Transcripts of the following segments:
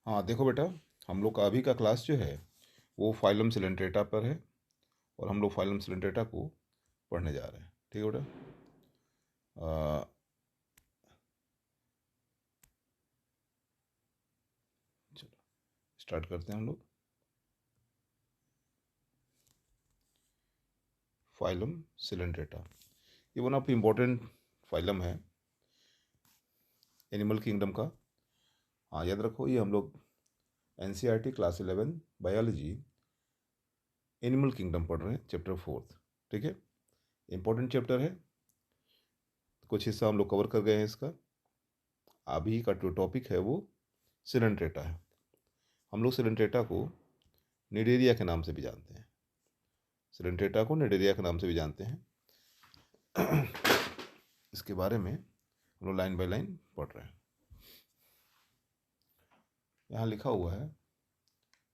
हाँ देखो बेटा, हम लोग का अभी का क्लास जो है वो फाइलम सिलेंट्रेटा पर है और हम लोग फाइलम सिलेंट्रेटा को पढ़ने जा रहे हैं। ठीक है बेटा। अ, चलो स्टार्ट करते हैं हम लोग। फाइलम सिलेंट्रेटा ये वन ऑफ इम्पोर्टेंट फाइलम है एनिमल किंगडम का। हाँ याद रखो, ये हम लोग NCERT class 11 biology animal kingdom पढ़ रहे हैं, चैप्टर 4। ठीक है, इम्पोर्टेंट चैप्टर है। कुछ हिस्सा हम लोग कवर कर गए हैं इसका। अभी का जो टॉपिक है वो सिलेंट्रेटा है। हम लोग सिलेंट्रेटा को निडेरिया के नाम से भी जानते हैं। सिलेंट्रेटा को निडेरिया के नाम से भी जानते हैं। इसके बारे में हम लोग लाइन बाय लाइन पढ़ रहे हैं। यहाँ लिखा हुआ है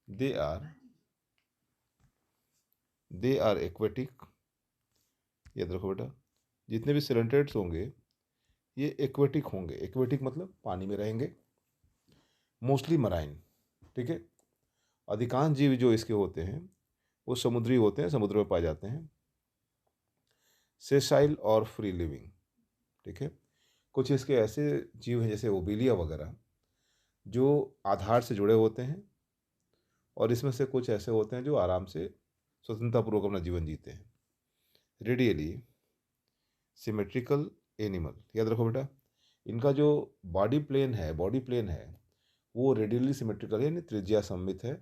दे आर एक्वेटिक। याद रखो बेटा, जितने भी सिलेंट्रेट्स होंगे ये एक्वेटिक होंगे। एक्वेटिक मतलब पानी में रहेंगे, मोस्टली मराइन। ठीक है, अधिकांश जीव जो इसके होते हैं वो समुद्री होते हैं, समुद्र में पाए जाते हैं। सेसाइल और फ्री लिविंग। ठीक है, कुछ इसके ऐसे जीव हैं जैसे ओबिलिया वगैरह जो आधार से जुड़े होते हैं, और इसमें से कुछ ऐसे होते हैं जो आराम से स्वतंत्रतापूर्वक अपना जीवन जीते हैं। Radially symmetrical animal. याद रखो बेटा, इनका जो बॉडी प्लेन है वो रेडियली सिमेट्रिकल यानी त्रिज्या सममित है।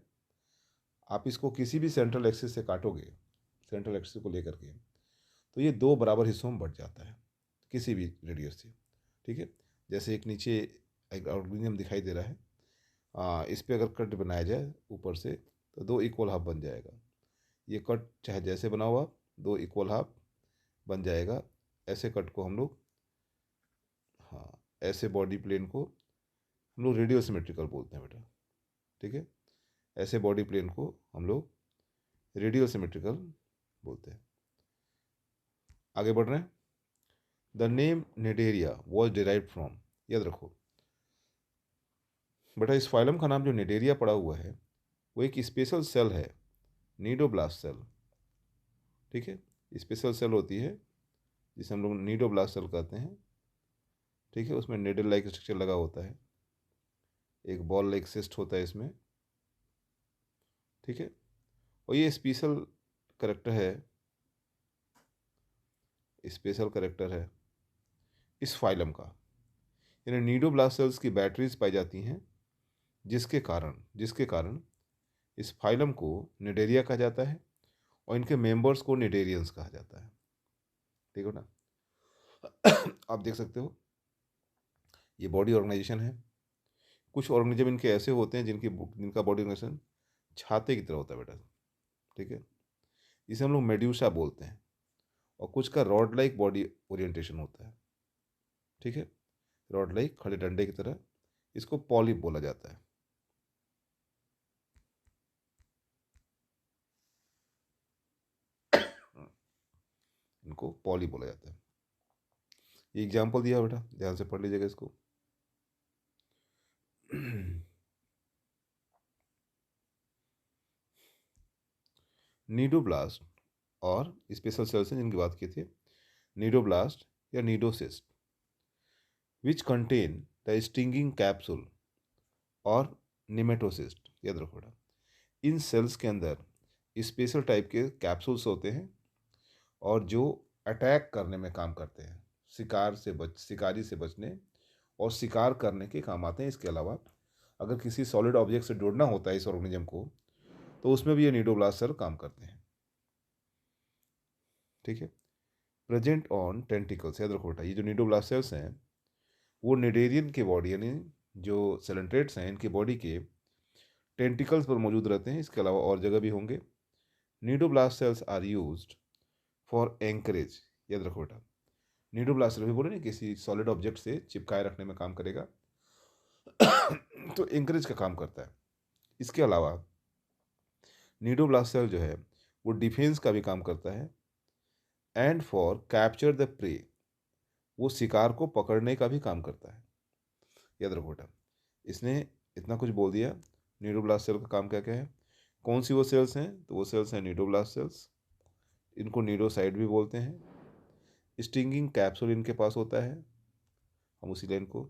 आप इसको किसी भी सेंट्रल एक्सिस से काटोगे, सेंट्रल एक्सिस को लेकर के, तो ये दो बराबर हिस्सों में बढ़ जाता है किसी भी रेडियस से। ठीक है, जैसे एक नीचे एक ऑर्गेनिज्म दिखाई दे रहा है, इस पे अगर कट बनाया जाए ऊपर से तो दो इक्वल हाफ बन जाएगा। ये कट चाहे जैसे बना हुआ दो इक्वल हाफ बन जाएगा। ऐसे कट को हम लोग, हाँ, ऐसे बॉडी प्लेन को हम लोग रेडियो सिमेट्रिकल बोलते हैं बेटा। ठीक है, ऐसे बॉडी प्लेन को हम लोग रेडियो सिमेट्रिकल बोलते हैं। आगे बढ़ रहे हैं। The name Cnidaria was derive from. याद रखो बेटा, इस फाइलम का नाम जो निडेरिया पड़ा हुआ है वो एक स्पेशल सेल है, नीडोब्लास्ट सेल। ठीक है, स्पेशल सेल होती है जिसे हम लोग नीडोब्लास्ट सेल कहते हैं। ठीक है, उसमें निडल लाइक स्ट्रक्चर लगा होता है, एक बॉल लाइक सिस्ट होता है इसमें। ठीक है, और ये स्पेशल करेक्टर है इस फाइलम का। यानी नीडोब्लास्ट सेल्स की बैटरीज पाई जाती हैं, जिसके कारण इस फाइलम को निडेरिया कहा जाता है और इनके मेंबर्स को निडेरियंस कहा जाता है। ठीक है ना। आप देख सकते हो ये बॉडी ऑर्गेनाइजेशन है। कुछ ऑर्गेनिज्म इनके ऐसे होते हैं जिनका बॉडी ऑर्गेनाइजेशन छाते की तरह होता है बेटा। ठीक है, इसे हम लोग मेड्यूसा बोलते हैं, और कुछ का रॉड लाइक बॉडी ओरिएंटेशन होता है। ठीक है, रॉड लाइक खड़े डंडे की तरह, इसको पॉलिप बोला जाता है। इनको पॉलिप बोला जाता है। ये एग्जाम्पल दिया बेटा, ध्यान से पढ़ लीजिएगा इसको। नीडोब्लास्ट और स्पेशल सेल्स हैं जिनकी बात की थी, नीडोब्लास्ट या cnidocyst, which contain the stinging capsule और निमेटोसिस्ट। याद रखो बेटा, इन सेल्स के अंदर स्पेशल टाइप के कैप्सूल्स होते हैं और जो अटैक करने में काम करते हैं, शिकारी से बचने और शिकार करने के काम आते हैं। इसके अलावा अगर किसी सॉलिड ऑब्जेक्ट से जोड़ना होता है इस ऑर्गेनिज्म को, तो उसमें भी ये नीडोब्लास्ट सेल काम करते हैं। ठीक है, प्रेजेंट ऑन टेंटिकल्स। याद रखो बेटा, ये जो नीडोब्लास्ट सेल्स हैं वो निडेरियन के बॉडी यानी जो सेलेंट्रेट्स हैं इनके बॉडी के टेंटिकल्स पर मौजूद रहते हैं। इसके अलावा और जगह भी होंगे। Cnidoblast cells are used for anchorage. याद रखो बेटा, नीडोब्लास्ट सेल भी बोले नहीं किसी सॉलिड ऑब्जेक्ट से चिपकाए रखने में काम करेगा, तो एंकरेज का काम करता है। इसके अलावा नीडोब्लास्ट सेल जो है वो डिफेंस का भी काम करता है, and for capture the pray, वो शिकार को पकड़ने का भी काम करता है। याद रखो बेटा, इसने इतना कुछ बोल दिया। न्यूरोब्लास्ट सेल का काम क्या क्या है, कौन सी वो सेल्स हैं, तो वो सेल्स हैं न्यूरोब्लास्ट सेल्स, इनको न्यूरोसाइट भी बोलते हैं। स्टिंगिंग कैप्सूल इनके पास होता है, हम उसी लाइन को,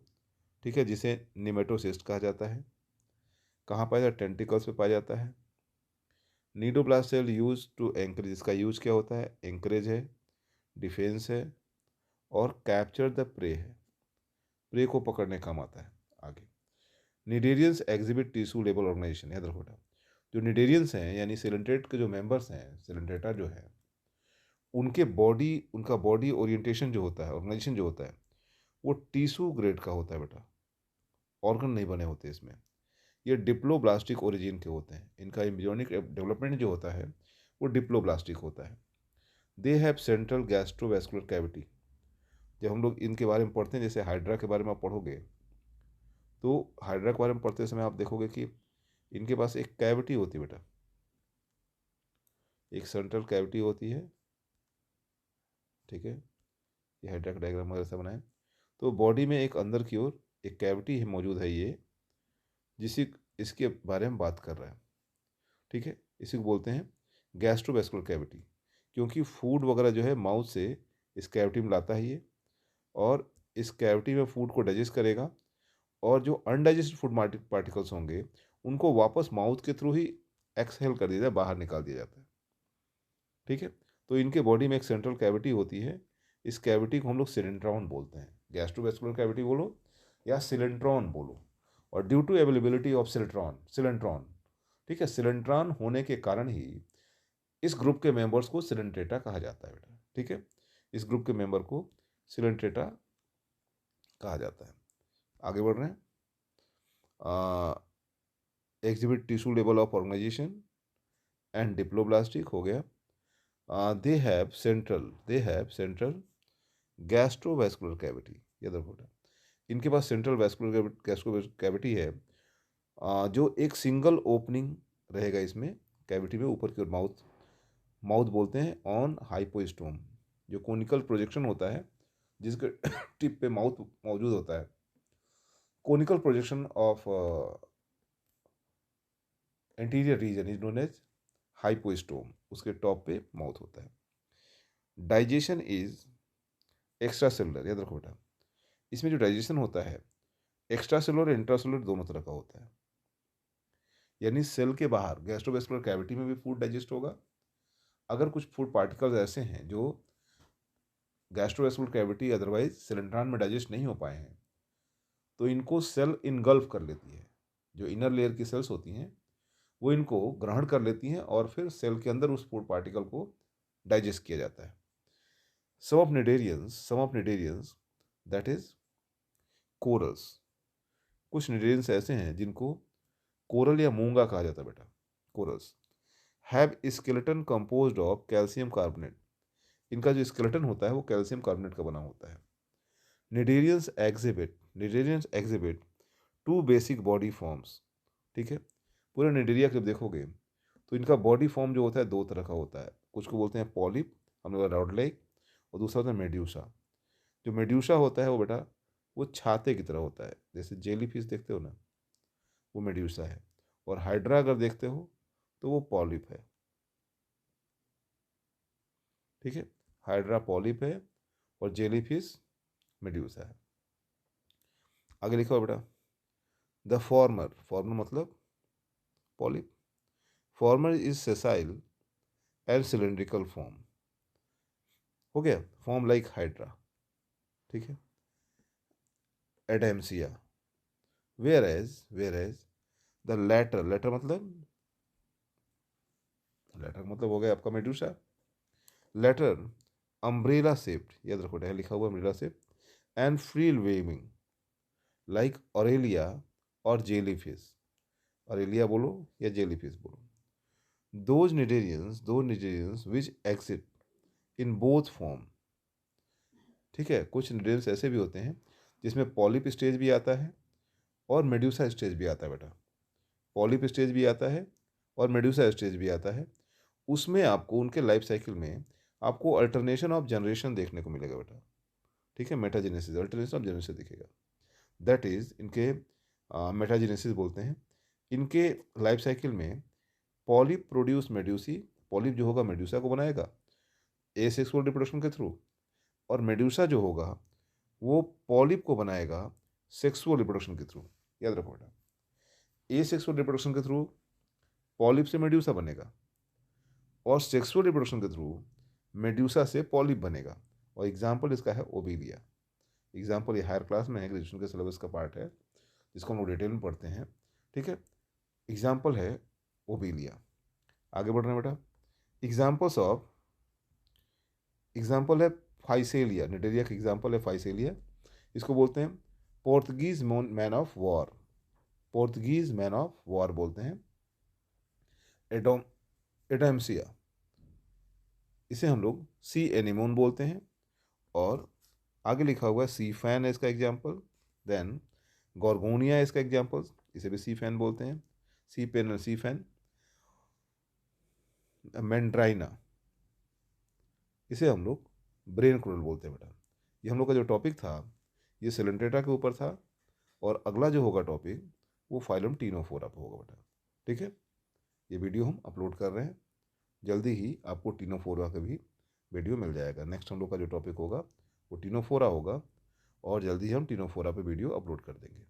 ठीक है, जिसे निमेटोसिस्ट कहा जाता है। कहाँ पाया जाता है, टेंटिकल्स पे पाया जाता है। Neuroblast cell use to anchorage, इसका यूज क्या होता है, एंकरेज है, डिफेंस है, और कैप्चर द प्रे है, प्रे को पकड़ने काम आता है। आगे cnidarians exhibit tissue level organisation, याद रखो बेटा, जो निडेरियंस हैं यानी सिलेंट्रेट के जो मेंबर्स हैं, सिलेंट्रेटा जो है, उनके बॉडी, उनका बॉडी ओरिएंटेशन जो होता है, ऑर्गेनाइजेशन जो होता है, वो टिश्यू ग्रेड का होता है बेटा, ऑर्गन नहीं बने होते इसमें। ये डिप्लोब्लास्टिक ओरिजिन के होते हैं, इनका एम्ब्रियोनिक डेवलपमेंट जो होता है वो डिप्लोब्लास्टिक होता है। दे हैव सेंट्रल गैस्ट्रोवैस्कुलर कैविटी, जब हम लोग इनके बारे में पढ़ते हैं, जैसे हाइड्रा के बारे में आप पढ़ोगे, तो हाइड्रा के बारे में पढ़ते समय आप देखोगे कि इनके पास एक कैविटी होती है बेटा, एक सेंट्रल कैविटी होती है, ठीक है, ये हाइड्रा का डायग्राम वगैरह से बनाए, तो बॉडी में एक अंदर की ओर एक कैविटी है, मौजूद है ये, जिसी इसके बारे में बात कर रहा है, ठीक है। इसी को बोलते हैं गैस्ट्रोवैस्कुलर कैविटी, क्योंकि फूड वगैरह जो है माउथ से इस कैविटी में लाता है ये, और इस कैविटी में फूड को डाइजेस्ट करेगा, और जो अनडाइजेस्टेड फूड पार्टिकल्स होंगे उनको वापस माउथ के थ्रू ही एक्सहेल कर दिया जाए, बाहर निकाल दिया जाता है, ठीक है। तो इनके बॉडी में एक सेंट्रल कैविटी होती है, इस कैविटी को हम लोग सिलेंट्रॉन बोलते हैं, गैस्ट्रोवैस्कुलर कैविटी बोलो या सिलेंट्रॉन बोलो, और due to availability of coelenteron, ठीक है, सिलेंट्रॉन होने के कारण ही इस ग्रुप के मेंबर्स को सिलेंट्रेटा कहा जाता है बेटा, ठीक है, इस ग्रुप के मेंबर को सिलेंट्रेटा कहा जाता है। आगे बढ़ रहे हैं, exhibit tissue level of organisation and diploblastic हो गया। They have central gastrovascular cavity, याद रखो बेटा, इनके पास सेंट्रल वैस्कुलर गैस्ट्रो कैविटी है, जो एक सिंगल ओपनिंग रहेगा इसमें, कैविटी में ऊपर की ओर माउथ, माउथ बोलते हैं ऑन हाइपोस्टोम, जो कोनिकल प्रोजेक्शन होता है जिसके टिप पे माउथ मौजूद होता है, conical projection of anterior region is known as hypostome, उसके टॉप पे माउथ होता है। डाइजेशन इज एक्स्ट्रा सेलुलर, याद रखो बेटा, इसमें जो डाइजेशन होता है एक्स्ट्रा सेलुलर और इंट्रा सेलुलर दोनों तरह का होता है, यानी सेल के बाहर गैस्ट्रोवेस्कुलर कैविटी में भी फूड डाइजेस्ट होगा, अगर कुछ फूड पार्टिकल्स ऐसे हैं जो गैस्ट्रोवेस्कुलर कैविटी अदरवाइज सिलेंट्रॉन में डाइजेस्ट नहीं हो पाए हैं, तो इनको सेल इनगल्फ कर लेती है, जो इनर लेयर की सेल्स होती हैं वो इनको ग्रहण कर लेती हैं, और फिर सेल के अंदर उस फूड पार्टिकल को डाइजेस्ट किया जाता है। Some of cnidarians that is corals, कुछ निडेरियंस ऐसे हैं जिनको कोरल या मूंगा कहा जाता है बेटा, corals have skeleton composed of calcium carbonate, इनका जो स्केलेटन होता है वो कैल्शियम कार्बोनेट का बना होता है। Cnidarians exhibit two basic body forms, ठीक है, पूरे निडेरिया के देखोगे तो इनका बॉडी फॉर्म जो होता है दो तरह का होता है, कुछ को बोलते हैं पॉलिप, हम लोग रॉड लाइक, और दूसरा होता है मेड्यूसा। जो मेड्यूसा होता है वो बेटा वो छाते की तरह होता है, जैसे जेली फिश देखते हो ना, वो मेड्यूसा है, और हाइड्रा अगर देखते हो तो वो पॉलिप है, ठीक है, हाइड्रा पॉलिप है और जेली फिश मेड्यूसा है। आगे लिखो बेटा, द फॉर्मर मतलब polyp, former is sessile and cylindrical form, हो गया, फॉर्म लाइक हाइड्रा, ठीक है, Adamsia, whereas the latter मतलब हो गया आपका मेडूसा, लेटर अम्ब्रेला शेप्ड, याद रखो है लिखा हुआ umbrella shape, and free waving like Aurelia और जेलीफिश, ऑरेलिया बोलो या जेलीफिश बोलो, दो cnidarians which exist in both form, ठीक है, कुछ निडेरियंस ऐसे भी होते हैं जिसमें पॉलिप स्टेज भी आता है और मेड्यूसा स्टेज भी आता है बेटा, पॉलिप स्टेज भी आता है और मेड्यूसा स्टेज भी आता है, उसमें आपको उनके लाइफ साइकिल में आपको अल्टरनेशन ऑफ जनरेशन देखने को मिलेगा बेटा, ठीक है, मेटाजेनेसिस अल्टरनेशन ऑफ जनरेशन दिखेगा, दैट इज इनके मेटाजेनेसिस बोलते हैं। इनके लाइफ साइकिल में पॉलिप प्रोड्यूस मेड्यूसी, पॉलिप जो होगा मेड्यूसा को बनाएगा एसेक्सुअल रिप्रोडक्शन के थ्रू, और मेड्यूसा जो होगा वो पॉलिप को बनाएगा सेक्सुअल रिप्रोडक्शन के थ्रू। याद रखो बेटा, एसेक्सुअल रिप्रोडक्शन के थ्रू पॉलिप से मेड्यूसा बनेगा, और सेक्सुअल रिप्रोडक्शन के थ्रू मेड्यूसा से पॉलिप बनेगा। और एग्जाम्पल इसका है ओबेलिया। एग्जाम्पल ये हायर क्लास में है, ग्रेजुएशन के सिलेबस का पार्ट है जिसको हम लोग डिटेल में पढ़ते हैं, ठीक है। एग्जाम्पल है ओबेलिया। आगे बढ़ रहे हैं बेटा। एग्जाम्पल है फाइसेलिया, निडेरिया का एग्जाम्पल है फाइसेलिया। इसको बोलते हैं Portuguese man of war, Portuguese man of war बोलते हैं। एडोम एडम्सिया, इसे हम लोग सी एनिमोन बोलते हैं। और आगे लिखा हुआ है सी फैन है इसका एग्जाम्पल। देन गॉर्गोनिया है इसका एग्जाम्पल, इसे भी सी फैन बोलते हैं, सी पेन सी फैन। मैंड्राइना, इसे हम लोग ब्रेन क्रोल बोलते हैं बेटा। ये हम लोग का जो टॉपिक था ये सिलेंट्रेटा के ऊपर था, और अगला जो होगा टॉपिक वो फाइलम टीनोफोरा पे होगा बेटा, ठीक है। ये वीडियो हम अपलोड कर रहे हैं, जल्दी ही आपको टीनोफोरा का भी वीडियो मिल जाएगा। नेक्स्ट हम लोग का जो टॉपिक होगा वो टीनोफोरा होगा, और जल्दी ही हम टीनोफोरा पे वीडियो अपलोड कर देंगे।